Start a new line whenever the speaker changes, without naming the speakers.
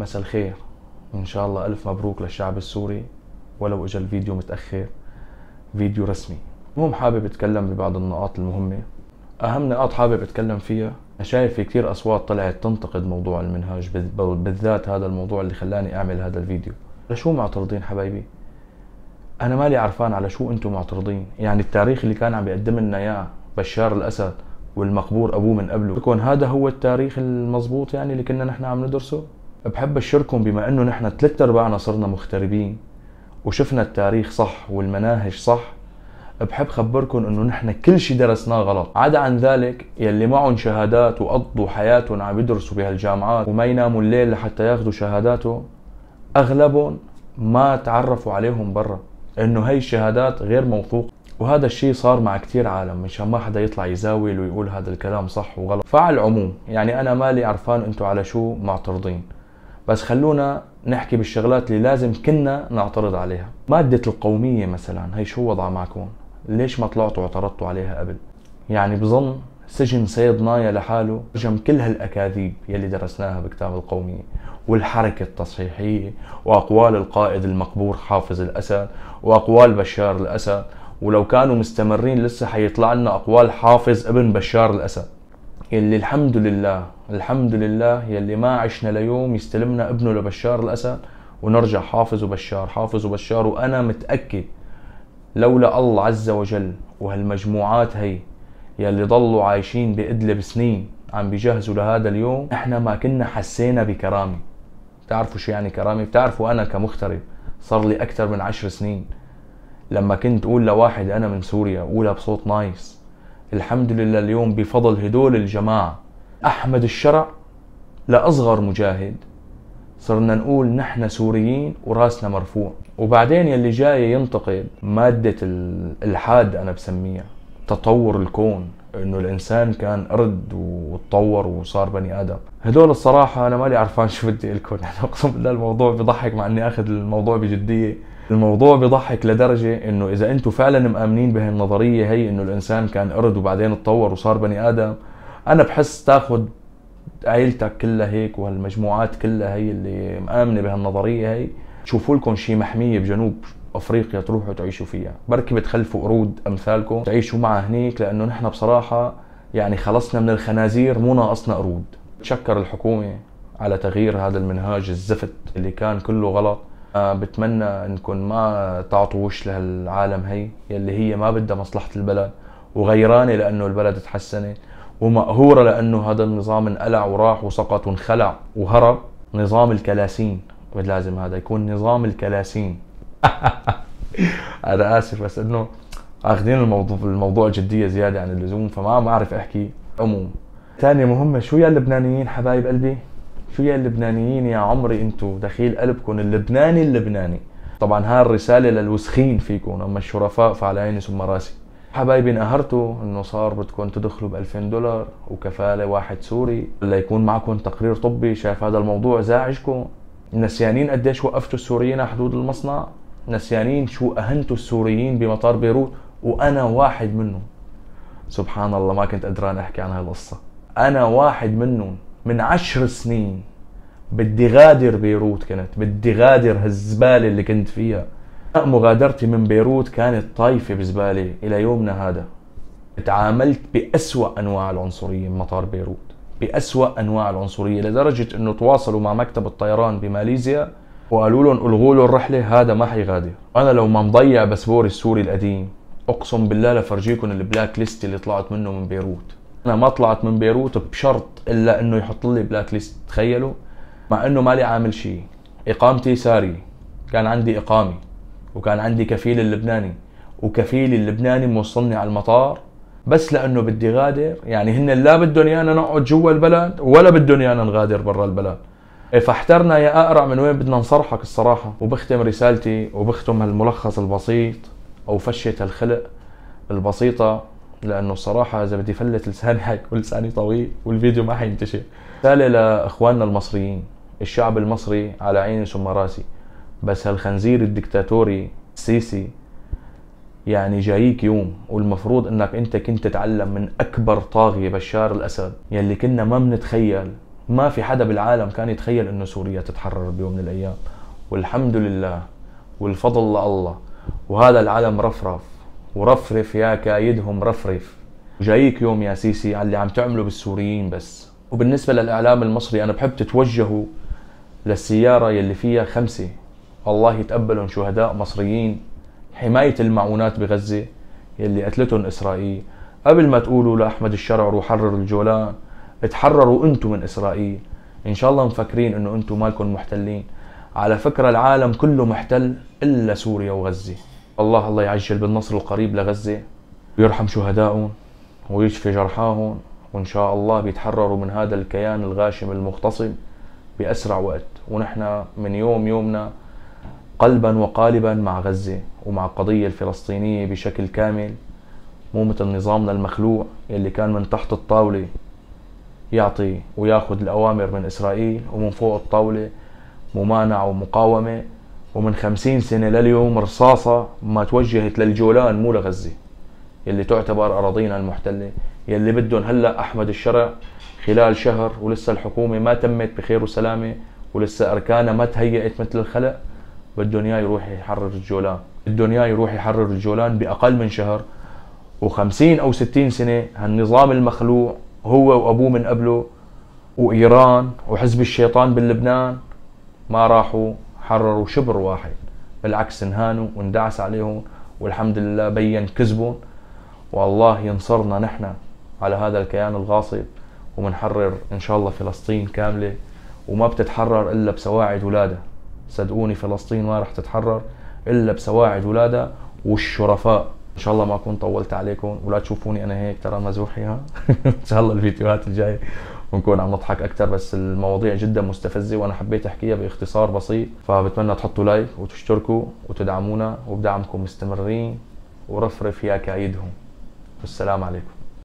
مساء الخير. إن شاء الله ألف مبروك للشعب السوري، ولو إجا الفيديو متأخر، فيديو رسمي. المهم حابب أتكلم ببعض النقاط المهمة. أهم نقاط حابب أتكلم فيها، أنا شايف في كتير أصوات طلعت تنتقد موضوع المنهاج، بالذات هذا الموضوع اللي خلاني أعمل هذا الفيديو. على شو معترضين حبايبي؟ أنا مالي عرفان على شو أنتم معترضين. يعني التاريخ اللي كان عم بيقدم لنا إياه بشار الأسد والمقبور أبوه من قبله، يكون هذا هو التاريخ المضبوط يعني اللي كنا نحن عم ندرسه؟ بحب أشركم، بما انه نحن 3/4 صرنا مغتربين وشفنا التاريخ صح والمناهج صح، بحب خبركم انه نحن كل شيء درسناه غلط. عدا عن ذلك يلي معهم شهادات وقضوا حياتهم عم يدرسوا بهالجامعات وما يناموا الليل لحتى ياخذوا شهاداتهم، اغلبهم ما تعرفوا عليهم برا، انه هي الشهادات غير موثوقة. وهذا الشيء صار مع كتير عالم، مشان ما حدا يطلع يزاول ويقول هذا الكلام صح وغلط. فعلى العموم يعني انا مالي عرفان انتم على شو معترضين، بس خلونا نحكي بالشغلات اللي لازم كنا نعترض عليها. مادة القومية مثلا، هي شو وضعها معكم؟ ليش ما طلعتوا واعترضتوا عليها قبل؟ يعني بظن سجن سيد نايا لحاله رجم كل هالأكاذيب يلي درسناها بكتاب القومية، والحركة التصحيحية، وأقوال القائد المقبور حافظ الأسد، وأقوال بشار الأسد. ولو كانوا مستمرين لسه حيطلع لنا أقوال حافظ ابن بشار الأسد، يلي الحمد لله يلي ما عشنا ليوم يستلمنا ابنه لبشار الأسد ونرجع حافظ وبشار. وأنا متأكد لولا الله عز وجل وهالمجموعات هي يلي ضلوا عايشين بإدلب سنين عم بيجهزوا لهذا اليوم، احنا ما كنا حسينا بكرامة. بتعرفوا شو يعني كرامة؟ بتعرفوا أنا كمغترب صار لي أكثر من 10 سنين، لما كنت أقول لواحد أنا من سوريا أقولها بصوت نايس. الحمد لله اليوم بفضل هدول الجماعة، أحمد الشرع لأصغر مجاهد، صرنا نقول نحن سوريين وراسنا مرفوع. وبعدين يلي جاي ينتقد مادة الإلحاد، أنا بسميها تطور الكون، إنه الإنسان كان قرد وتطور وصار بني آدم. هدول الصراحة أنا مالي عرفان شو بدي لكم. يعني أقسم بالله الموضوع بضحك، مع إني أخذ الموضوع بجدية. الموضوع بضحك لدرجة إنه إذا أنتم فعلا مآمنين بهالنظرية هي إنه الإنسان كان قرد وبعدين تطور وصار بني آدم، أنا بحس تاخذ عيلتك كلها هيك وهالمجموعات كلها هي اللي مآمنة بهالنظرية هي، تشوفوا لكم شي محمية بجنوب أفريقيا تروحوا تعيشوا فيها، بركي بتخلفوا قرود أمثالكم تعيشوا معها هنيك، لأنه نحن بصراحة يعني خلصنا من الخنازير، مو ناقصنا قرود. بتشكر الحكومة على تغيير هذا المنهاج الزفت اللي كان كله غلط. بتمنى انكم ما تعطوا وش لهالعالم هي يلي هي ما بدها مصلحة البلد، وغيرانة لأنه البلد تحسنت، ومقهورة لأنه هذا النظام انقلع وراح وسقط وانخلع وهرب. نظام الكلاسين، لازم هذا يكون نظام الكلاسين. أنا آسف، بس إنه أخذين الموضوع جدية زيادة عن اللزوم، فما أعرف أحكي. عموم ثانية مهمة، شو يا اللبنانيين حبايب قلبي؟ شو يا اللبنانيين يا عمري، انتو دخيل قلبكم اللبناني. طبعا هاي الرسالة للوسخين فيكم، اما الشرفاء فعلى عيني ثم راسي. حبايبي انقهرتوا انه صار بدكم تدخلوا ب$2000 وكفالة واحد سوري، ولا يكون معكم تقرير طبي. شايف هذا الموضوع زاعجكم؟ نسيانين قديش وقفتوا السوريين على حدود المصنع؟ نسيانين شو اهنتوا السوريين بمطار بيروت؟ وانا واحد منهم. سبحان الله ما كنت قدران احكي عن هالقصة. انا واحد منهم. من 10 سنين بدي غادر بيروت، كنت بدي غادر هالزبالة اللي كنت فيها. مغادرتي من بيروت كانت طايفة بزبالة. إلى يومنا هذا تعاملت بأسوأ أنواع العنصرية بمطار بيروت، بأسوأ أنواع العنصرية، لدرجة أنه تواصلوا مع مكتب الطيران بماليزيا وقالوا لهم ألغوا له الرحلة، هذا ما حيغادر. أنا لو ما مضيع باسبوري السوري القديم أقسم بالله لفرجيكم البلاك ليست اللي طلعت منه من بيروت. أنا ما طلعت من بيروت بشرط إلا إنه يحط لي بلاك ليست. تخيلوا، مع إنه مالي عامل شيء، إقامتي سارية، كان عندي إقامة وكان عندي كفيل اللبناني، وكفيل اللبناني موصلني على المطار، بس لأنه بدي غادر. يعني هن لا بدهم إيانا نقعد جوا البلد ولا بدهم إيانا نغادر برا البلد. فاحترنا يا أقرع من وين بدنا نصرحك الصراحة. وبختم رسالتي وبختم هالملخص البسيط أو فشة الخلق البسيطة، لأنه الصراحة إذا بدي فلت لساني حيكون لساني طويل والفيديو ما حينتشر. رسالة لإخواننا المصريين، الشعب المصري على عيني ثم راسي، بس هالخنزير الدكتاتوري السيسي يعني جايك يوم، والمفروض انك انت كنت تتعلم من اكبر طاغية بشار الاسد، يلي كنا ما بنتخيل ما في حدا بالعالم كان يتخيل انه سوريا تتحرر بيوم من الايام، والحمد لله والفضل لله. وهذا العلم رفرف، ورفرف يا كايدهم رفرف. جايك يوم يا سيسي على اللي عم تعمله بالسوريين بس. وبالنسبة للإعلام المصري أنا بحب تتوجهوا للسيارة يلي فيها 5 الله يتقبلهم شهداء مصريين حماية المعونات بغزة يلي قتلتهم إسرائيل. قبل ما تقولوا لأحمد الشرع روح حرر الجولان، اتحرروا انتم من إسرائيل. إن شاء الله مفكرين إنه انتم مالكم محتلين. على فكرة العالم كله محتل إلا سوريا وغزة. الله يعجل بالنصر القريب لغزة ويرحم شهدائهم ويشفي جرحاهم، وإن شاء الله بيتحرروا من هذا الكيان الغاشم المغتصب بأسرع وقت. ونحن من يومنا قلبا وقالبا مع غزة ومع القضية الفلسطينية بشكل كامل، مو مثل نظامنا المخلوع اللي كان من تحت الطاولة يعطي وياخذ الأوامر من إسرائيل، ومن فوق الطاولة ممانعة ومقاومة. ومن 50 سنة لليوم رصاصة ما توجهت للجولان مو لغزة يلي تعتبر أراضينا المحتلة، يلي بدهم هلأ أحمد الشرع خلال شهر ولسه الحكومة ما تمت بخير وسلامة ولسه أركانها ما تهيئت مثل الخلق، بدهم إياه يروح يحرر الجولان. بدهم إياه يروح يحرر الجولان بأقل من شهر. و50 أو 60 سنة هالنظام المخلوع هو وأبوه من قبله وإيران وحزب الشيطان باللبنان ما راحوا حرروا شبر واحد، بالعكس انهانوا واندعس عليهم، والحمد لله بين كذبهم. والله ينصرنا نحن على هذا الكيان الغاصب، ومنحرر ان شاء الله فلسطين كاملة، وما بتتحرر الا بسواعد ولادها. صدقوني فلسطين ما رح تتحرر الا بسواعد ولادها والشرفاء. ان شاء الله ما اكون طولت عليكم، ولا تشوفوني انا هيك ترى مزوحي ها. ان شاء الله الفيديوهات الجاي ونكون عم نضحك اكثر، بس المواضيع جدا مستفزه وانا حبيت احكيها باختصار بسيط. فبتمنى تحطوا لايك وتشتركوا وتدعمونا، وبدعمكم مستمرين، ورفرف يا كايدهم. والسلام عليكم.